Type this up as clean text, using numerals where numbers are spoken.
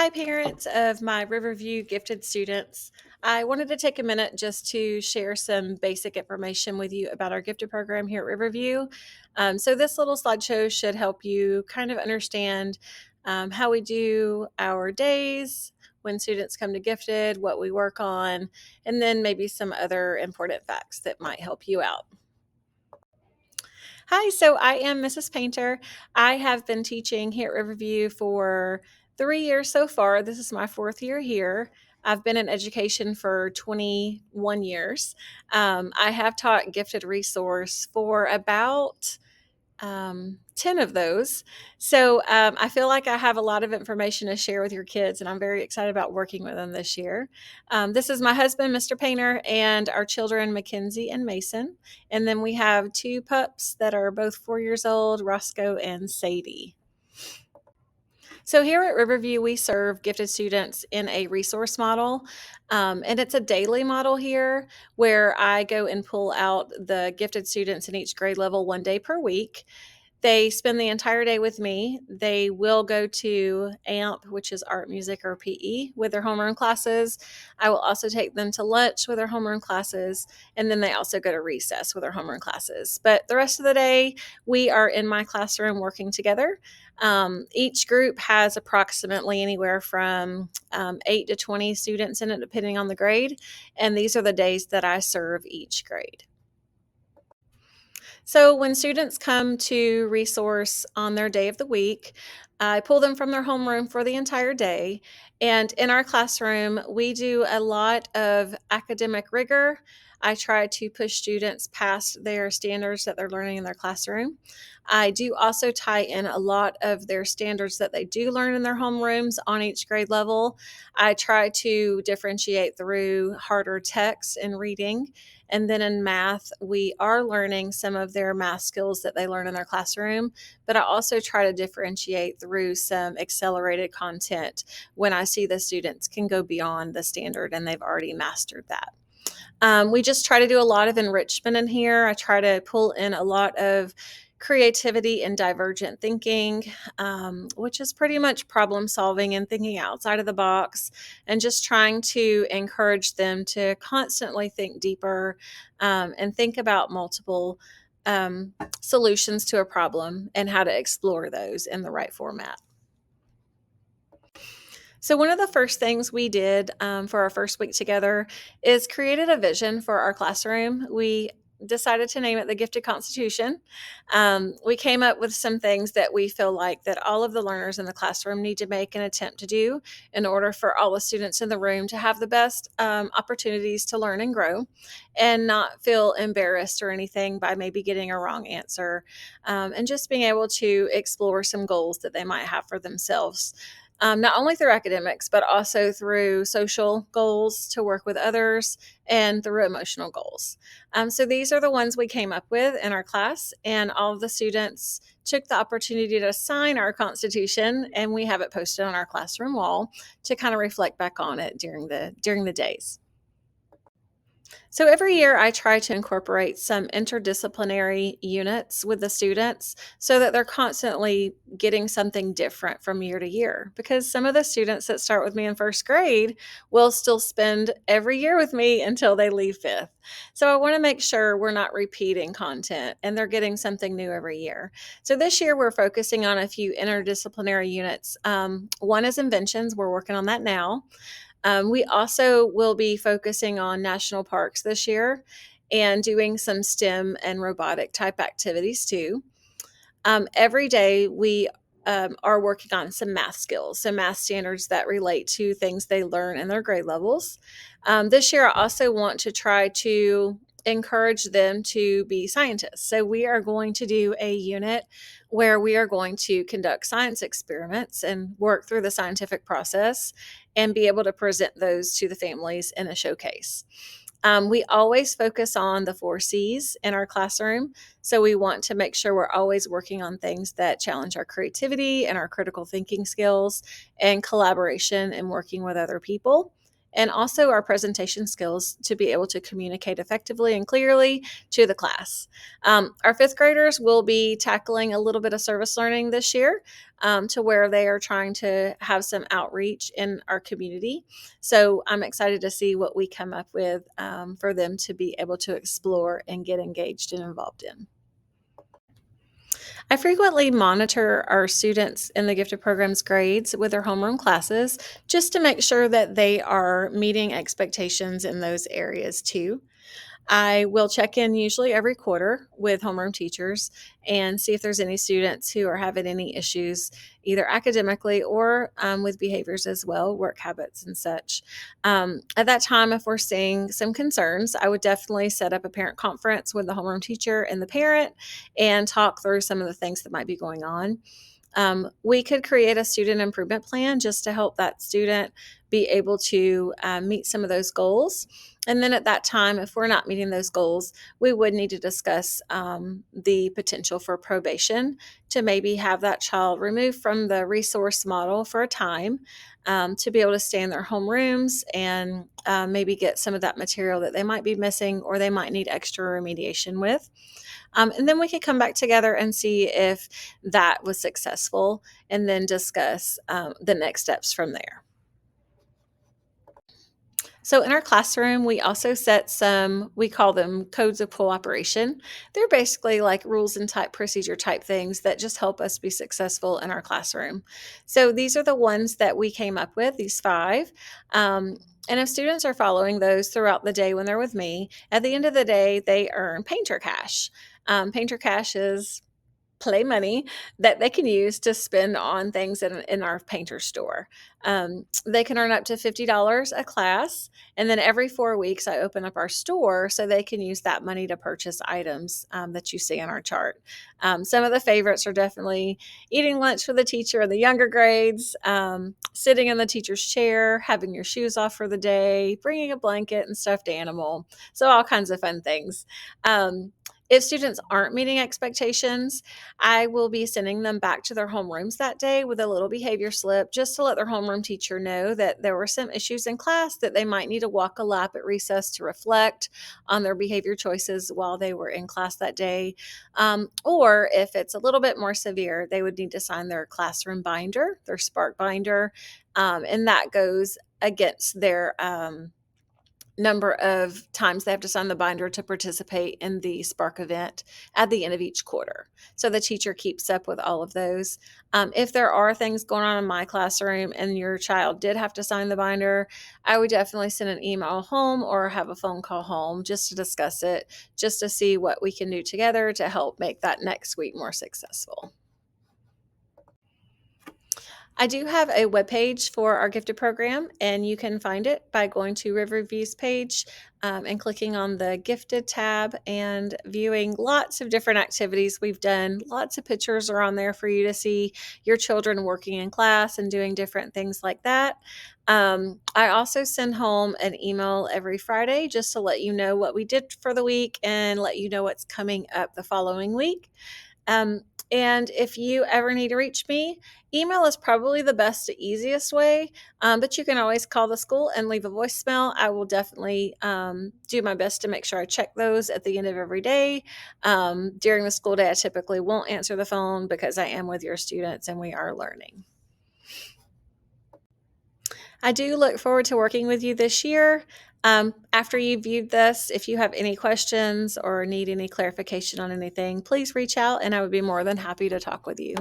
Hi, parents of my Riverview gifted students. I wanted to take a minute just to share some basic information with you about our gifted program here at Riverview. So, this little slideshow should help you kind of understand how we do our days when students come to gifted, what we work on, and then maybe some other important facts that might help you out. Hi, so I am Mrs. Painter. I have been teaching here at Riverview for 3 years so far. This is my fourth year here. I've been in education for 21 years. I have taught gifted resource for about 10 of those. So I feel like I have a lot of information to share with your kids, and I'm very excited about working with them this year. This is my husband, Mr. Painter, and our children, Mackenzie and Mason. And then we have two pups that are both 4 years old, Roscoe and Sadie. So here at Riverview, we serve gifted students in a resource model. And it's a daily model here where I go and pull out the gifted students in each grade level 1 day per week. They spend the entire day with me. They will go to AMP, which is art, music, or PE, with their homeroom classes. I will also take them to lunch with their homeroom classes, and then they also go to recess with their homeroom classes. But the rest of the day, we are in my classroom working together. Each group has approximately anywhere from 8 to 20 students in it, depending on the grade. And these are the days that I serve each grade. So when students come to resource on their day of the week, I pull them from their homeroom for the entire day. And in our classroom, we do a lot of academic rigor. I try to push students past their standards that they're learning in their classroom. I do also tie in a lot of their standards that they do learn in their homerooms on each grade level. I try to differentiate through harder text and reading, and then in math, we are learning some of their math skills that they learn in their classroom, but I also try to differentiate through some accelerated content when I see the students can go beyond the standard and they've already mastered that. We just try to do a lot of enrichment in here. I try to pull in a lot of creativity and divergent thinking, which is pretty much problem solving and thinking outside of the box, and just trying to encourage them to constantly think deeper and think about multiple solutions to a problem and how to explore those in the right format. So, one of the first things we did for our first week together is created a vision for our classroom. We decided to name it the Gifted Constitution. We came up with some things that we feel like that all of the learners in the classroom need to make an attempt to do in order for all the students in the room to have the best opportunities to learn and grow and not feel embarrassed or anything by maybe getting a wrong answer, and just being able to explore some goals that they might have for themselves, not only through academics, but also through social goals to work with others and through emotional goals. So these are the ones we came up with in our class, and all of the students took the opportunity to sign our Constitution, and we have it posted on our classroom wall to kind of reflect back on it during the days. So every year I try to incorporate some interdisciplinary units with the students so that they're constantly getting something different from year to year. Because some of the students that start with me in first grade will still spend every year with me until they leave fifth. So I want to make sure we're not repeating content and they're getting something new every year. So this year we're focusing on a few interdisciplinary units. One is inventions. We're working on that now. We also will be focusing on national parks this year and doing some STEM and robotic type activities too. Every day we are working on some math skills, some math standards that relate to things they learn in their grade levels. This year, I also want to try to encourage them to be scientists. So, we are going to do a unit where we are going to conduct science experiments and work through the scientific process and be able to present those to the families in a showcase. We always focus on the 4 C's in our classroom. So we want to make sure we're always working on things that challenge our creativity and our critical thinking skills and collaboration and working with other people. and also our presentation skills to be able to communicate effectively and clearly to the class. Our fifth graders will be tackling a little bit of service learning this year, to where they are trying to have some outreach in our community. So I'm excited to see what we come up with, for them to be able to explore and get engaged and involved in. I frequently monitor our students in the gifted program's grades with their homeroom classes just to make sure that they are meeting expectations in those areas too. I will check in usually every quarter with homeroom teachers and see if there's any students who are having any issues, either academically or with behaviors as well, work habits and such. At that time, if we're seeing some concerns, I would definitely set up a parent conference with the homeroom teacher and the parent and talk through some of the things that might be going on. We could create a student improvement plan just to help that student be able to meet some of those goals. And then at that time, if we're not meeting those goals, we would need to discuss the potential for probation to maybe have that child removed from the resource model for a time, to be able to stay in their home rooms and maybe get some of that material that they might be missing or they might need extra remediation with. And then we could come back together and see if that was successful and then discuss the next steps from there. So in our classroom, we also set some, we call them codes of cooperation. They're basically like rules and type procedure type things that just help us be successful in our classroom. So these are the ones that we came up with, these five. And if students are following those throughout the day when they're with me, at the end of the day, they earn Painter Cash. Painter Cash is play money that they can use to spend on things in our painter store. They can earn up to $50 a class. And then every 4 weeks, I open up our store so they can use that money to purchase items that you see on our chart. Some of the favorites are definitely eating lunch with the teacher in the younger grades, sitting in the teacher's chair, having your shoes off for the day, bringing a blanket and stuffed animal. So, all kinds of fun things. If students aren't meeting expectations, I will be sending them back to their homerooms that day with a little behavior slip just to let their homeroom teacher know that there were some issues in class that they might need to walk a lap at recess to reflect on their behavior choices while they were in class that day. Or if it's a little bit more severe, they would need to sign their classroom binder, their Spark binder, and that goes against their number of times they have to sign the binder to participate in the Spark event at the end of each quarter. So the teacher keeps up with all of those. If there are things going on in my classroom and your child did have to sign the binder, I would definitely send an email home or have a phone call home just to discuss it, just to see what we can do together to help make that next week more successful. I do have a webpage for our gifted program, and you can find it by going to Riverview's page and clicking on the gifted tab and viewing lots of different activities we've done. Lots of pictures are on there for you to see your children working in class and doing different things like that. I also send home an email every Friday just to let you know what we did for the week and let you know what's coming up the following week. Um, and if you ever need to reach me, email is probably the best, easiest way. But you can always call the school and leave a voicemail. I will definitely do my best to make sure I check those at the end of every day. During the school day, I typically won't answer the phone because I am with your students and we are learning. I do look forward to working with you this year. After you viewed this, if you have any questions or need any clarification on anything, please reach out and I would be more than happy to talk with you.